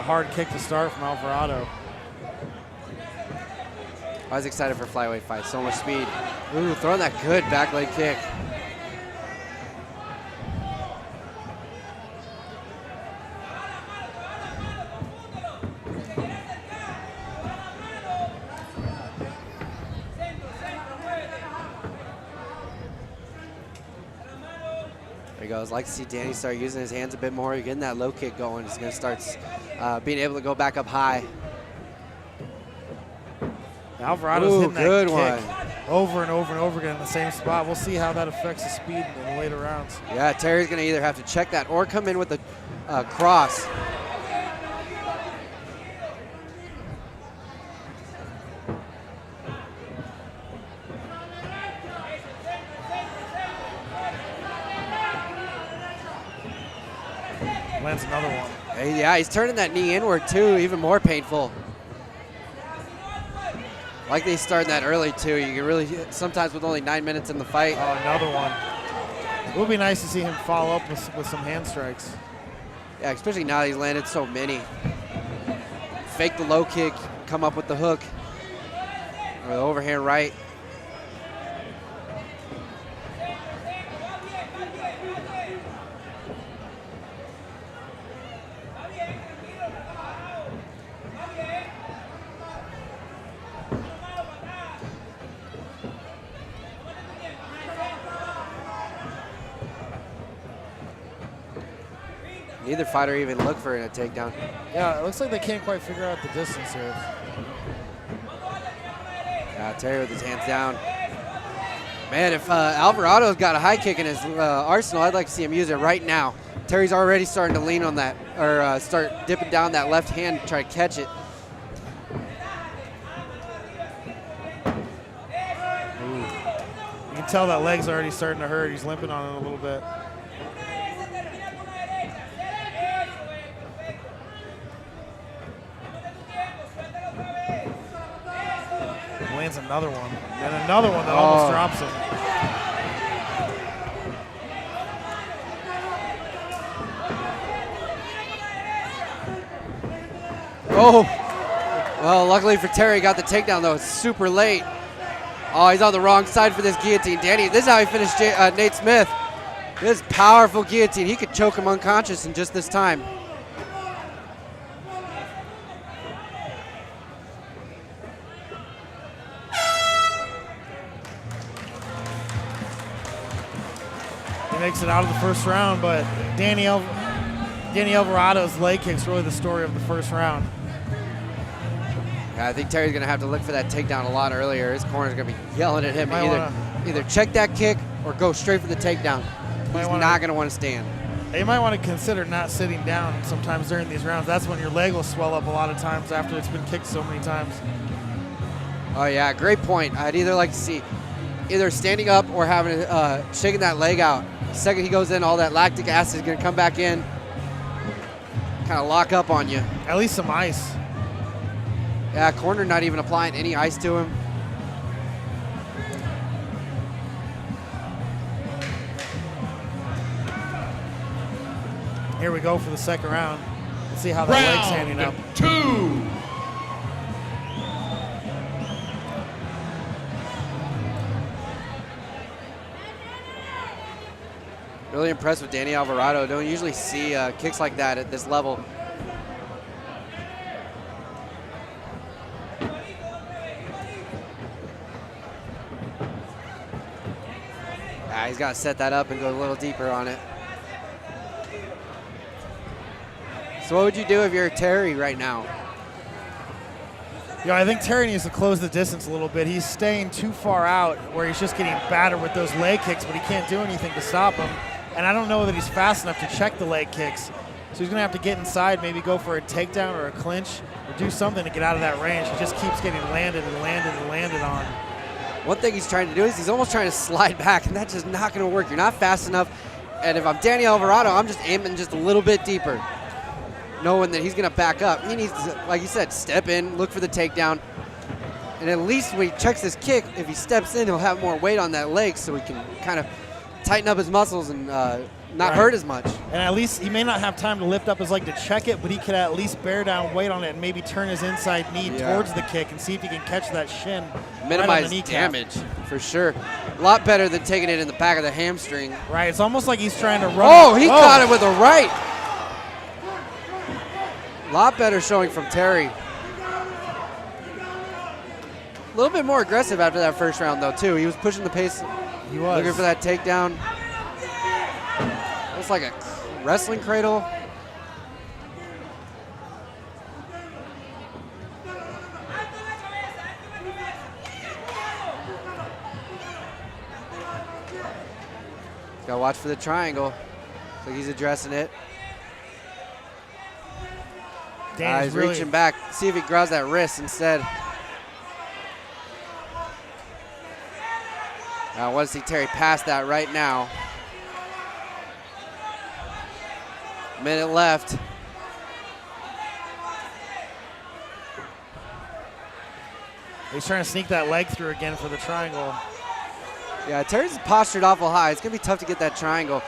hard kick to start from Alvarado. I was excited for flyweight fights. So much speed. Ooh, throwing that good back leg kick. There he goes. Like to see Danny start using his hands a bit more. Getting that low kick going. He's going to start being able to go back up high. Alvarado's hitting that good kick one. over and over and over again in the same spot. We'll see how that affects the speed in the later rounds. Yeah, Terry's going to either have to check that or come in with a cross. Lands another one. Yeah, he's turning that knee inward too, even more painful. Like they started that early too. You can really, sometimes with only 9 minutes in the fight. Oh, another one. It would be nice to see him follow up with some hand strikes. Yeah, especially now that he's landed so many. Fake the low kick, come up with the hook. Or the overhand right. Neither fighter even looked for a takedown. Yeah, it looks like they can't quite figure out the distance here. Yeah, Terry with his hands down. Man, if Alvarado's got a high kick in his arsenal, I'd like to see him use it right now. Terry's already starting to lean on that, or start dipping down that left hand to try to catch it. Ooh. You can tell that leg's already starting to hurt. He's limping on it a little bit. Lands another one, and another one that almost drops him. Oh, well, luckily for Terry, got the takedown though. It's super late. Oh, he's on the wrong side for this guillotine. Danny, this is how he finished Nate Smith. This powerful guillotine. He could choke him unconscious in just this time. He makes it out of the first round, but Danny Alvarado's leg kick's really the story of the first round. Yeah, I think Terry's going to have to look for that takedown a lot earlier. His corner's going to be yelling at him. Either check that kick or go straight for the takedown. He's not going to want to stand. You might want to consider not sitting down sometimes during these rounds. That's when your leg will swell up a lot of times after it's been kicked so many times. Oh, yeah, great point. I'd either like to see either standing up or having shaking that leg out. The second he goes in, all that lactic acid is going to come back in, kind of lock up on you. At least some ice. Yeah, corner not even applying any ice to him. Here we go for the second round. Let's see how that leg's standing up. 2. Really impressed with Danny Alvarado. Don't usually see kicks like that at this level. He's got to set that up and go a little deeper on it. So what would you do if you're Terry right now? Yeah, I think Terry needs to close the distance a little bit. He's staying too far out where he's just getting battered with those leg kicks, but he can't do anything to stop him. And I don't know that he's fast enough to check the leg kicks. So he's going to have to get inside, maybe go for a takedown or a clinch or do something to get out of that range. He just keeps getting landed and landed and landed on. One thing he's trying to do is he's almost trying to slide back, and that's just not going to work. You're not fast enough. And if I'm Danny Alvarado, I'm just aiming just a little bit deeper, knowing that he's going to back up. He needs to, like you said, step in, look for the takedown. And at least when he checks his kick, if he steps in, he'll have more weight on that leg so he can kind of tighten up his muscles and not hurt as much. And at least he may not have time to lift up his leg to check it, but he could at least bear down weight on it and maybe turn his inside knee towards the kick and see if he can catch that shin. Minimize damage, for sure. A lot better than taking it in the back of the hamstring. Right, it's almost like he's trying to run. Oh, he caught it with a right. A lot better showing from Terry. A little bit more aggressive after that first round, though, too. He was pushing the pace. He was. Looking for that takedown. Looks like a wrestling cradle. Gotta watch for the triangle. Looks like he's addressing it. He's really reaching back. See if he grabs that wrist instead. I want to see Terry pass that right now. Minute left. He's trying to sneak that leg through again for the triangle. Yeah, Terry's postured awful high. It's going to be tough to get that triangle.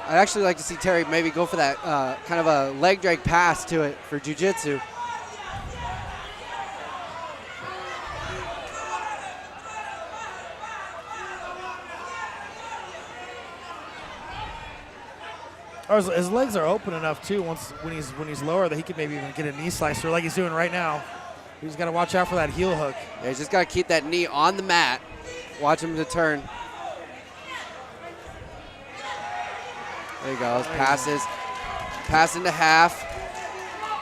I'd actually like to see Terry maybe go for that kind of a leg drag pass to it for jiu-jitsu. Or his legs are open enough too. When he's lower, that he could maybe even get a knee slicer like he's doing right now. He's got to watch out for that heel hook. Yeah, he's just got to keep that knee on the mat. Watch him to turn. There he goes. Passes. Pass into half.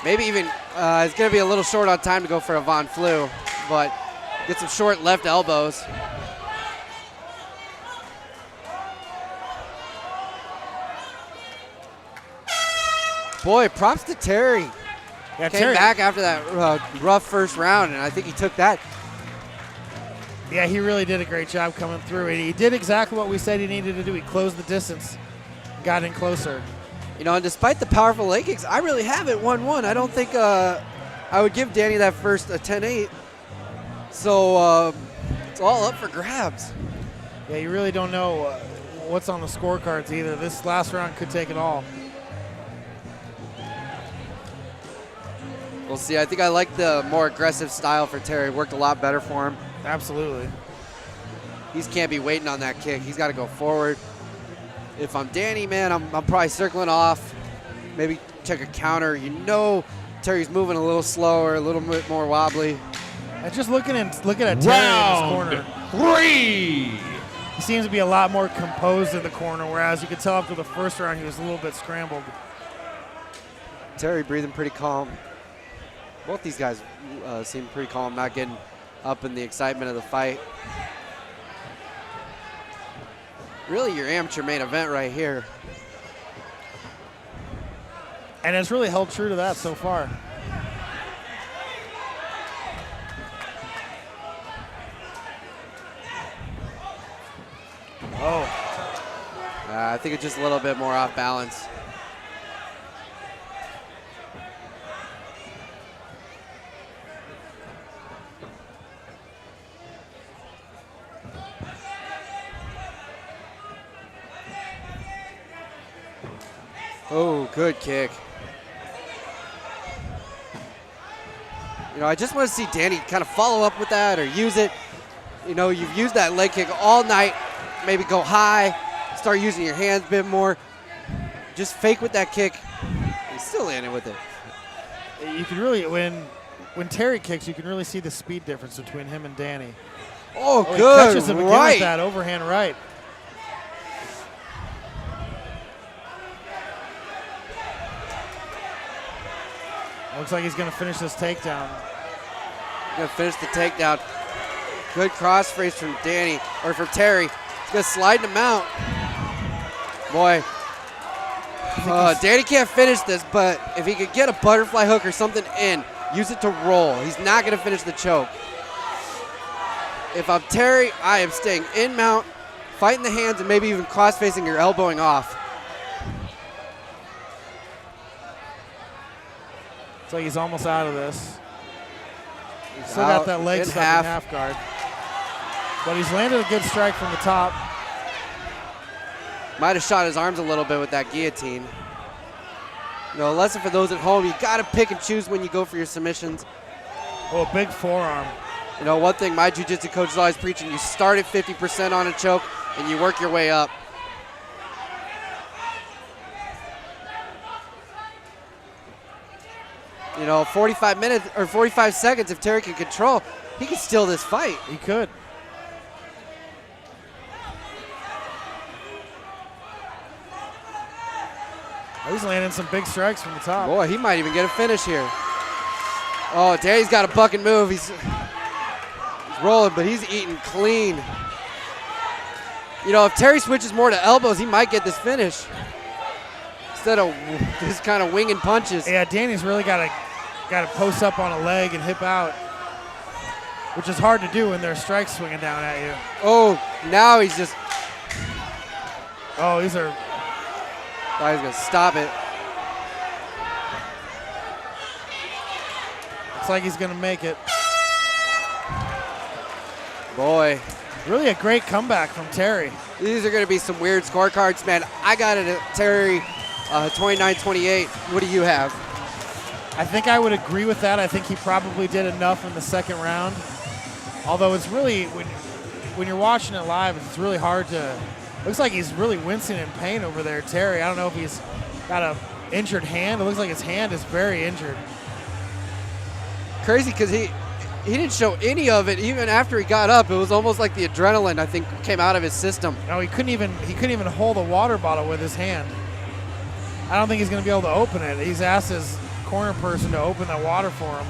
Maybe even it's going to be a little short on time to go for a Von Flue, but get some short left elbows. Boy, props to Terry. Yeah, Came back after that rough first round, and I think he took that. Yeah, he really did a great job coming through. And he did exactly what we said he needed to do. He closed the distance, got in closer. You know, and despite the powerful leg kicks, I really have it 1-1. I don't think I would give Danny that first 10-8. So it's all up for grabs. Yeah, you really don't know what's on the scorecards either. This last round could take it all. We'll see. I think I like the more aggressive style for Terry. Worked a lot better for him. Absolutely. He can't be waiting on that kick. He's got to go forward. If I'm Danny, man, I'm probably circling off. Maybe check a counter. You know Terry's moving a little slower, a little bit more wobbly. And just looking at Terry in this corner. Round 3. He seems to be a lot more composed in the corner, whereas you could tell after the first round he was a little bit scrambled. Terry breathing pretty calm. Both these guys seem pretty calm, not getting up in the excitement of the fight. Really your amateur main event right here. And it's really held true to that so far. Oh. I think it's just a little bit more off balance. Oh, good kick. You know, I just want to see Danny kind of follow up with that or use it. You know, you've used that leg kick all night. Maybe go high, start using your hands a bit more. Just fake with that kick. He's still landing with it. You can really, when Terry kicks, you can really see the speed difference between him and Danny. Oh, He good catches him again right. with that overhand right. Looks like he's going to finish this takedown. Gonna finish the takedown. Good cross face from Danny, or from Terry. He's gonna slide him out. Boy, Danny can't finish this, but if he could get a butterfly hook or something in, use it to roll. He's not gonna finish the choke. If I'm Terry, I am staying in mount, fighting the hands, and maybe even cross facing or elbowing off. It's like he's almost out of this. He's Still got out that leg in stuck half. in half guard. But he's landed a good strike from the top. Might have shot his arms a little bit with that guillotine. You know, a lesson for those at home, you got to pick and choose when you go for your submissions. Oh, big forearm. You know, one thing my jiu-jitsu coach is always preaching, you start at 50% on a choke and you work your way up. You know, 45 minutes or 45 seconds, if Terry can control, he can steal this fight. He could. Oh, he's landing some big strikes from the top. Boy, he might even get a finish here. Oh, Terry's got a buck and move. He's rolling, but he's eating clean. You know, if Terry switches more to elbows, he might get this finish instead of just kind of winging punches. Yeah, Danny's really got to post up on a leg and hip out, which is hard to do when there's strikes swinging down at you. Oh, now he's just. Oh, these are. Oh, he's gonna stop it. Looks like he's gonna make it. Boy. Really a great comeback from Terry. These are gonna be some weird scorecards, man. I got it at Terry 29-28. What do you have? I think I would agree with that. I think he probably did enough in the second round. Although it's really, when you're watching it live, it's really hard to. Looks like he's really wincing in pain over there, Terry. I don't know if he's got a injured hand. It looks like his hand is very injured. Crazy because he didn't show any of it even after he got up. It was almost like the adrenaline, I think, came out of his system. No, he couldn't even hold a water bottle with his hand. I don't think he's going to be able to open it. He's asked his corner person to open that water for him.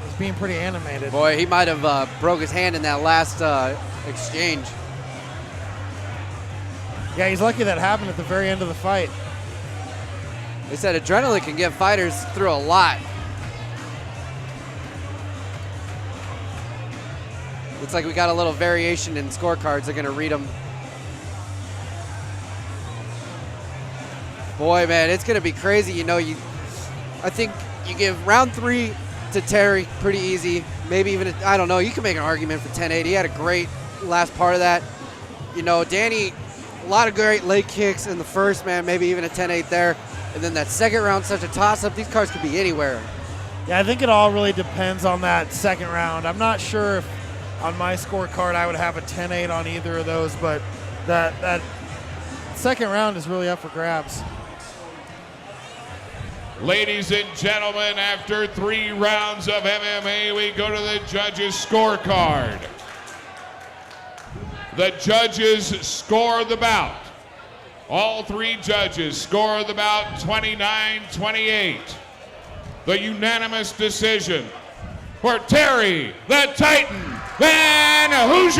He's being pretty animated. Boy, he might have broke his hand in that last exchange. Yeah, he's lucky that happened at the very end of the fight. They said adrenaline can get fighters through a lot. Looks like we got a little variation in scorecards. They're going to read them. Boy, man, it's going to be crazy. You know, I think you give round 3 to Terry pretty easy. Maybe even, I don't know, you can make an argument for 10-8. He had a great last part of that. You know, Danny, a lot of great leg kicks in the first, man, maybe even a 10-8 there. And then that second round, such a toss-up. These cards could be anywhere. Yeah, I think it all really depends on that second round. I'm not sure if on my scorecard I would have a 10-8 on either of those, but that second round is really up for grabs. Ladies and gentlemen, after 3 rounds of MMA, we go to the judges' scorecard. The judges score the bout. All 3 judges score the bout 29-28. The unanimous decision for Terry the Titan VanHoosear.